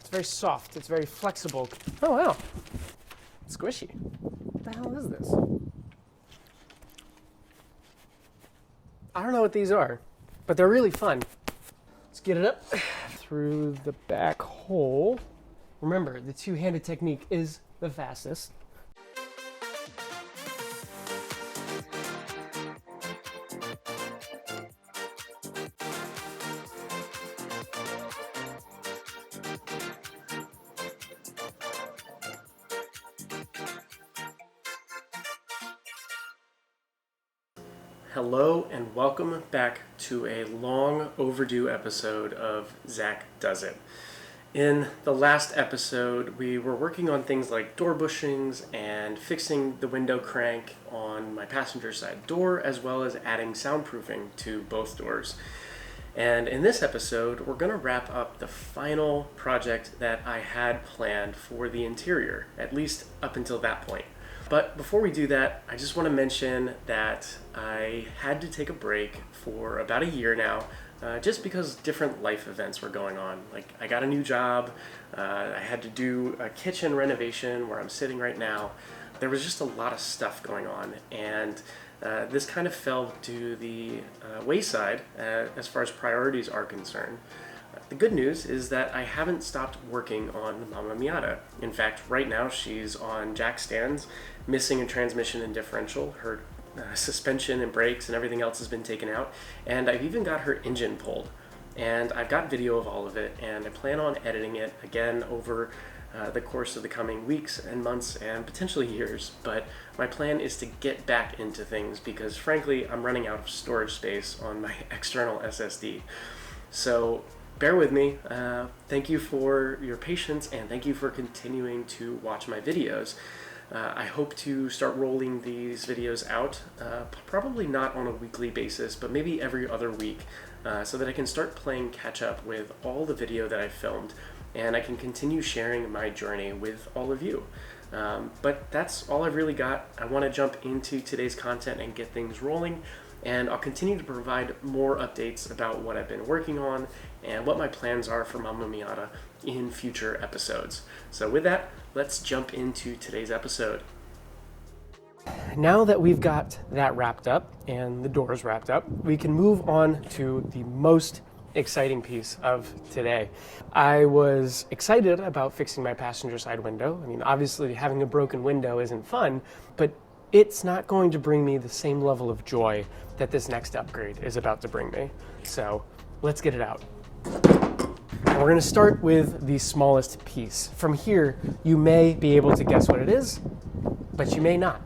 It's very soft. It's very flexible. Oh, wow. It's squishy. What the hell is this? I don't know what these are, but they're really fun. Let's get it up through the back hole. Remember, the two-handed technique is the fastest. Hello and welcome back to a long overdue episode of Zach Does It. In the last episode, we were working on things like door bushings and fixing the window crank on my passenger side door, as well as adding soundproofing to both doors. And in this episode, we're going to wrap up the final project that I had planned for the interior, at least up until that point. But before we do that, I just want to mention that I had to take a break for about a year now, just because different life events were going on. Like, I got a new job, I had to do a kitchen renovation where I'm sitting right now. There was just a lot of stuff going on, and this kind of fell to the wayside as far as priorities are concerned. The good news is that I haven't stopped working on the Mama Miata. In fact, right now she's on jack stands, missing a transmission and differential. Her suspension and brakes and everything else has been taken out, and I've even got her engine pulled. And I've got video of all of it, and I plan on editing it again over the course of the coming weeks and months and potentially years. But my plan is to get back into things because, frankly, I'm running out of storage space on my external SSD. So bear with me. Thank you for your patience, and thank you for continuing to watch my videos. I hope to start rolling these videos out, probably not on a weekly basis, but maybe every other week, so that I can start playing catch up with all the video that I filmed, and I can continue sharing my journey with all of you. But that's all I've really got. I want to jump into today's content and get things rolling, and I'll continue to provide more updates about what I've been working on and what my plans are for Mama Miata in future episodes. So with that, let's jump into today's episode. Now that we've got that wrapped up and the doors wrapped up, we can move on to the most exciting piece of today. I was excited about fixing my passenger side window. I mean, obviously having a broken window isn't fun, but it's not going to bring me the same level of joy that this next upgrade is about to bring me. So let's get it out. And we're going to start with the smallest piece. From here, you may be able to guess what it is, but you may not.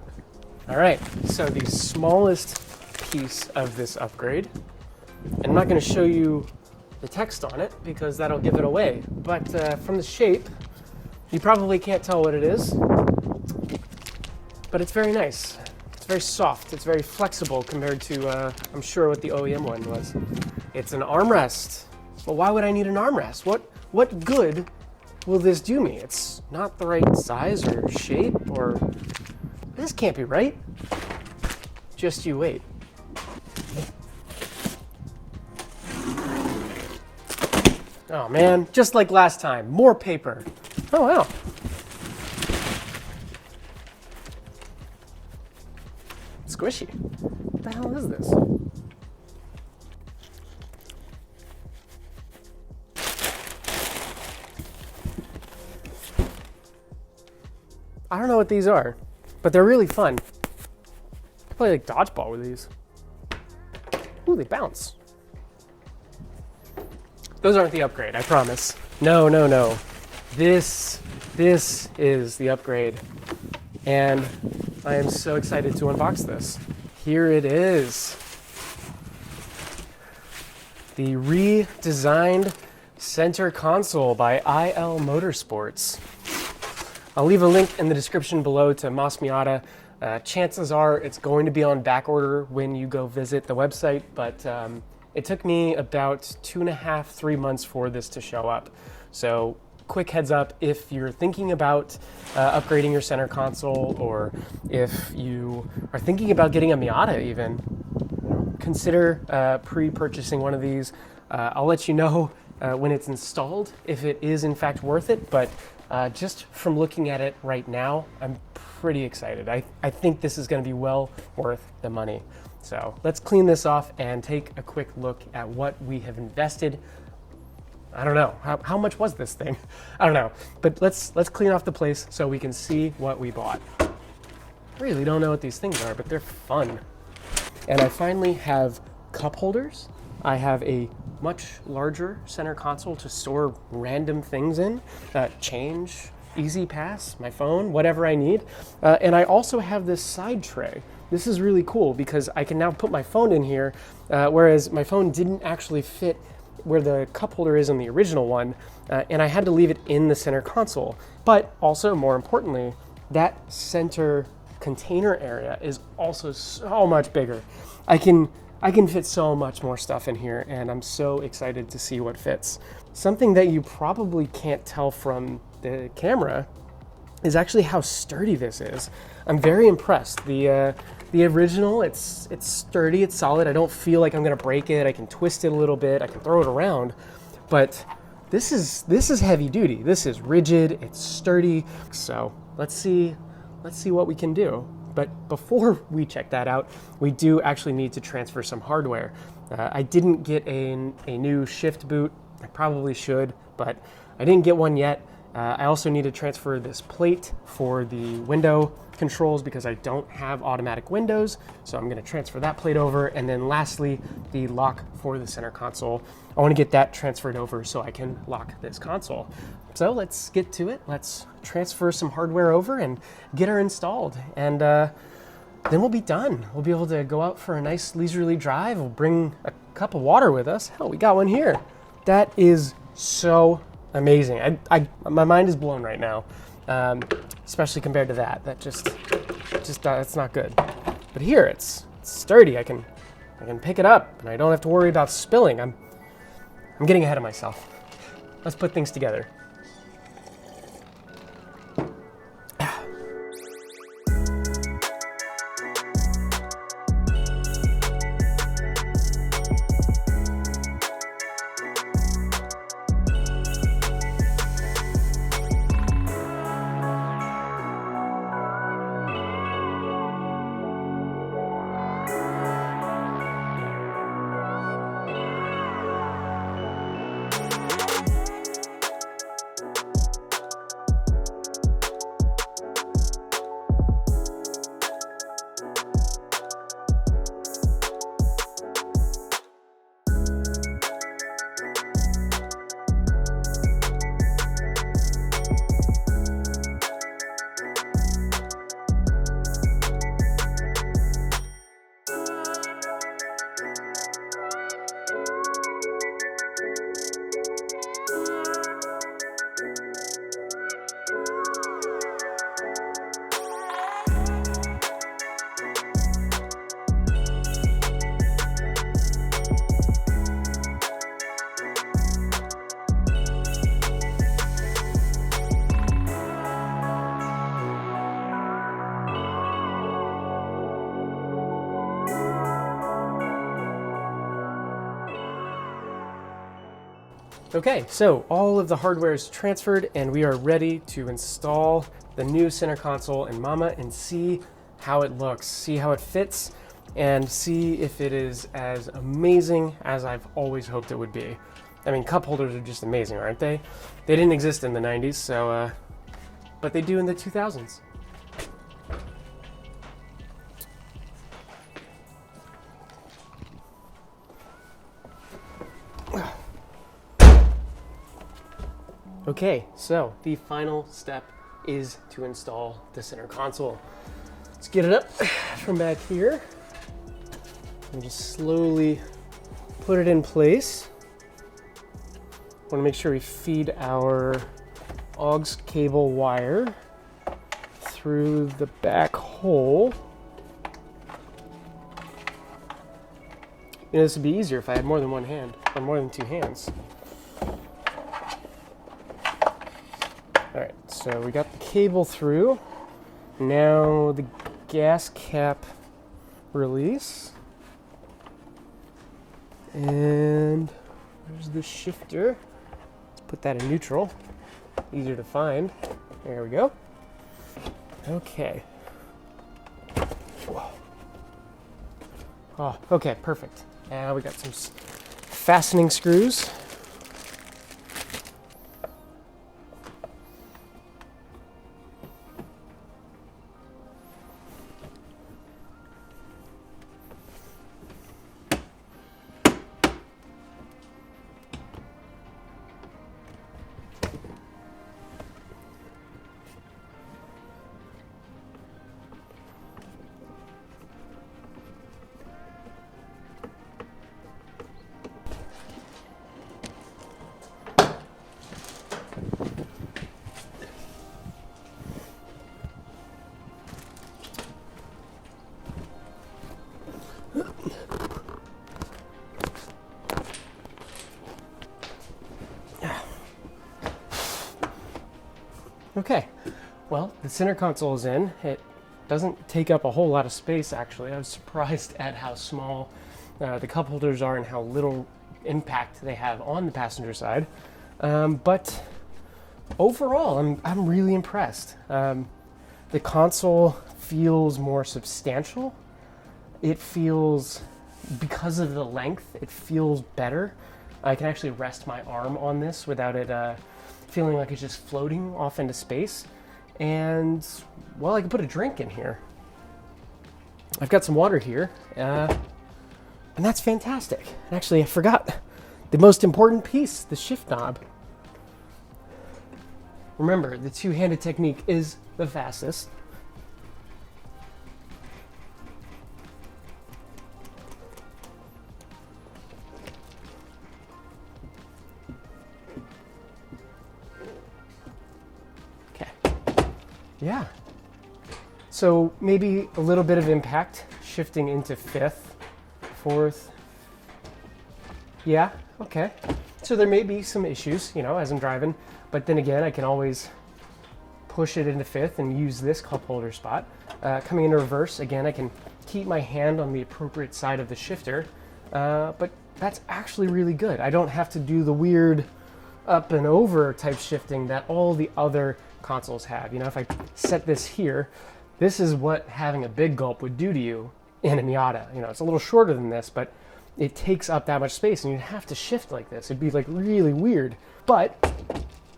All right, so the smallest piece of this upgrade, and I'm not going to show you the text on it because that'll give it away, but from the shape, you probably can't tell what it is, but it's very nice. It's very soft. It's very flexible compared to, I'm sure, what the OEM one was. It's an armrest. Well, why would I need an armrest? What good will this do me? It's not the right size or shape, or this can't be right. Just you wait. Oh man, just like last time, more paper. Oh wow. It's squishy. What the hell is this? I don't know what these are, but they're really fun. I play like dodgeball with these. Ooh, they bounce. Those aren't the upgrade, I promise. No. This is the upgrade. And I am so excited to unbox this. Here it is. The redesigned center console by IL Motorsports. I'll leave a link in the description below to Mas Miata. Chances are it's going to be on back order when you go visit the website, but it took me about 2.5, 3 months for this to show up. So quick heads up, if you're thinking about upgrading your center console, or if you are thinking about getting a Miata even, consider pre-purchasing one of these. I'll let you know when it's installed if it is in fact worth it, but just from looking at it right now, I'm pretty excited. I think this is going to be well worth the money. So let's clean this off and take a quick look at what we have invested. I don't know, how much was this thing? I don't know, but let's clean off the place so we can see what we bought. I really don't know what these things are, but they're fun. And I finally have cup holders. I have a much larger center console to store random things in, change, easy pass, my phone, whatever I need. And I also have this side tray. This is really cool because I can now put my phone in here, whereas my phone didn't actually fit where the cup holder is in the original one, and I had to leave it in the center console. But also, more importantly, that center container area is also so much bigger. I can fit so much more stuff in here, and I'm so excited to see what fits. Something that you probably can't tell from the camera is actually how sturdy this is. I'm very impressed. The original, it's sturdy, it's solid. I don't feel like I'm gonna break it. I can twist it a little bit. I can throw it around, but this is heavy duty. This is rigid. It's sturdy. So let's see what we can do. But before we check that out, we do actually need to transfer some hardware. I didn't get a new shift boot. I probably should, but I didn't get one yet. I also need to transfer this plate for the window controls because I don't have automatic windows. So I'm going to transfer that plate over. And then lastly, the lock for the center console. I want to get that transferred over so I can lock this console. So let's get to it. Let's transfer some hardware over and get her installed. And then we'll be done. We'll be able to go out for a nice leisurely drive. We'll bring a cup of water with us. Hell, we got one here. That is so amazing. My mind is blown right now, especially compared to that. That just it's not good. But here, it's sturdy. I can pick it up, and I don't have to worry about spilling. I'm getting ahead of myself. Let's put things together. Okay, so all of the hardware is transferred and we are ready to install the new center console in Mama and see how it looks, see how it fits, and see if it is as amazing as I've always hoped it would be. I mean, cup holders are just amazing, aren't they? They didn't exist in the 90s, so, but they do in the 2000s. Okay, so the final step is to install the center console. Let's get it up from back here and just slowly put it in place. Want to make sure we feed our aux cable wire through the back hole. You know, this would be easier if I had more than one hand or more than two hands. All right, so we got the cable through. Now the gas cap release. And there's the shifter. put that in neutral. Easier to find. There we go. Okay. Whoa. Oh, okay, perfect. Now we got some fastening screws. Okay, well, the center console is in. It doesn't take up a whole lot of space, actually. I was surprised at how small the cup holders are and how little impact they have on the passenger side. But overall, I'm really impressed. The console feels more substantial. It feels, because of the length, it feels better. I can actually rest my arm on this without it feeling like it's just floating off into space. And, well, I can put a drink in here. I've got some water here, and that's fantastic. And actually, I forgot the most important piece, the shift knob. Remember, the two-handed technique is the fastest. Yeah. So maybe a little bit of impact shifting into fifth, fourth. Yeah, okay. So there may be some issues, as I'm driving, but then again, I can always push it into fifth and use this cup holder spot. Coming into reverse, again, I can keep my hand on the appropriate side of the shifter, but that's actually really good. I don't have to do the weird up and over type shifting that all the other consoles have. If I set this here, this is what having a big gulp would do to you in a Miata. It's a little shorter than this, but it takes up that much space and you'd have to shift like this. It'd be like really weird, but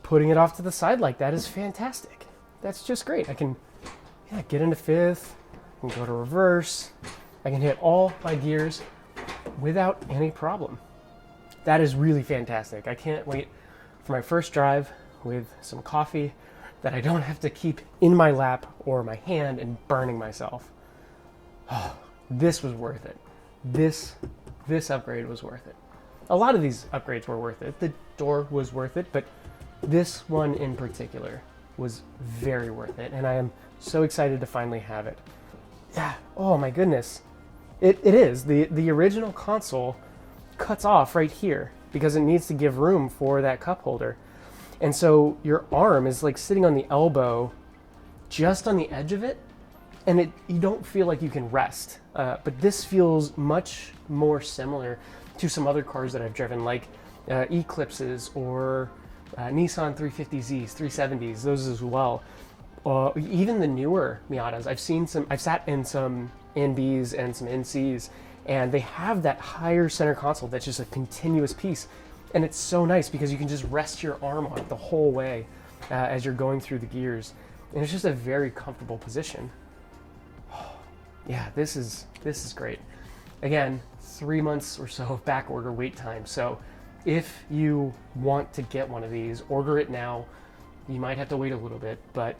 putting it off to the side like that is fantastic. That's just great. I can get into fifth, I can go to reverse, I can hit all my gears without any problem. That is really fantastic. I can't wait for my first drive with some coffee that I don't have to keep in my lap or my hand and burning myself. Oh, this was worth it. This upgrade was worth it. A lot of these upgrades were worth it. The door was worth it, but this one in particular was very worth it, and I am so excited to finally have it. Yeah, oh my goodness. It is. The original console cuts off right here because it needs to give room for that cup holder. And so your arm is like sitting on the elbow just on the edge of it, and you don't feel like you can rest. But this feels much more similar to some other cars that I've driven, like Eclipses or Nissan 350Zs, 370s, those as well. Even the newer Miatas, I've sat in some NBs and some NCs, and they have that higher center console that's just a continuous piece. And it's so nice because you can just rest your arm on it the whole way as you're going through the gears. And it's just a very comfortable position. Yeah, this is great. Again, 3 months or so of back order wait time. So if you want to get one of these, order it now. You might have to wait a little bit, but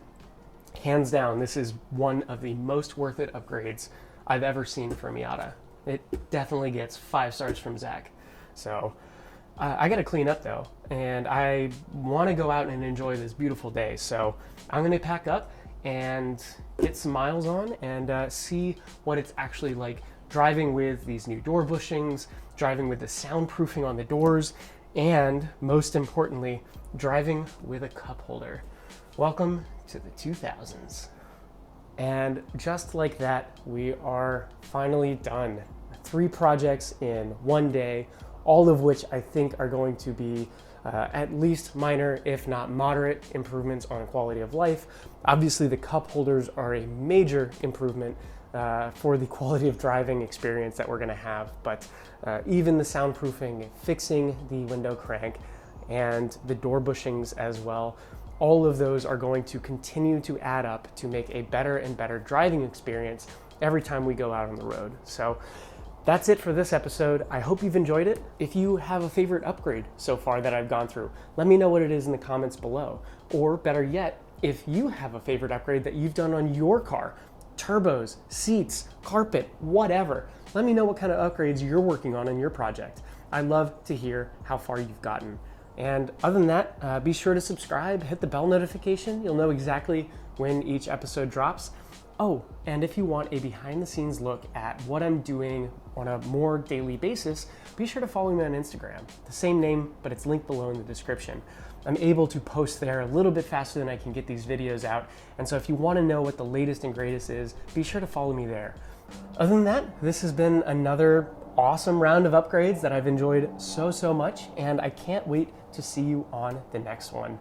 hands down, this is one of the most worth it upgrades I've ever seen for a Miata. It definitely gets 5 stars from Zach. So I got to clean up though, and I want to go out and enjoy this beautiful day. So I'm going to pack up and get some miles on and see what it's actually like driving with these new door bushings, driving with the soundproofing on the doors, and most importantly, driving with a cup holder. Welcome to the 2000s. And just like that, we are finally done. 3 projects in one day, all of which I think are going to be at least minor, if not moderate, improvements on quality of life. Obviously, the cup holders are a major improvement for the quality of driving experience that we're going to have, but even the soundproofing, fixing the window crank, and the door bushings as well, all of those are going to continue to add up to make a better and better driving experience every time we go out on the road. So that's it for this episode. I hope you've enjoyed it. If you have a favorite upgrade so far that I've gone through, let me know what it is in the comments below. Or better yet, if you have a favorite upgrade that you've done on your car, turbos, seats, carpet, whatever, let me know what kind of upgrades you're working on in your project. I love to hear how far you've gotten. And other than that, be sure to subscribe, hit the bell notification. You'll know exactly when each episode drops. Oh, and if you want a behind the scenes look at what I'm doing on a more daily basis, be sure to follow me on Instagram. The same name, but it's linked below in the description. I'm able to post there a little bit faster than I can get these videos out. And so if you want to know what the latest and greatest is, be sure to follow me there. Other than that, this has been another awesome round of upgrades that I've enjoyed so much, and I can't wait to see you on the next one.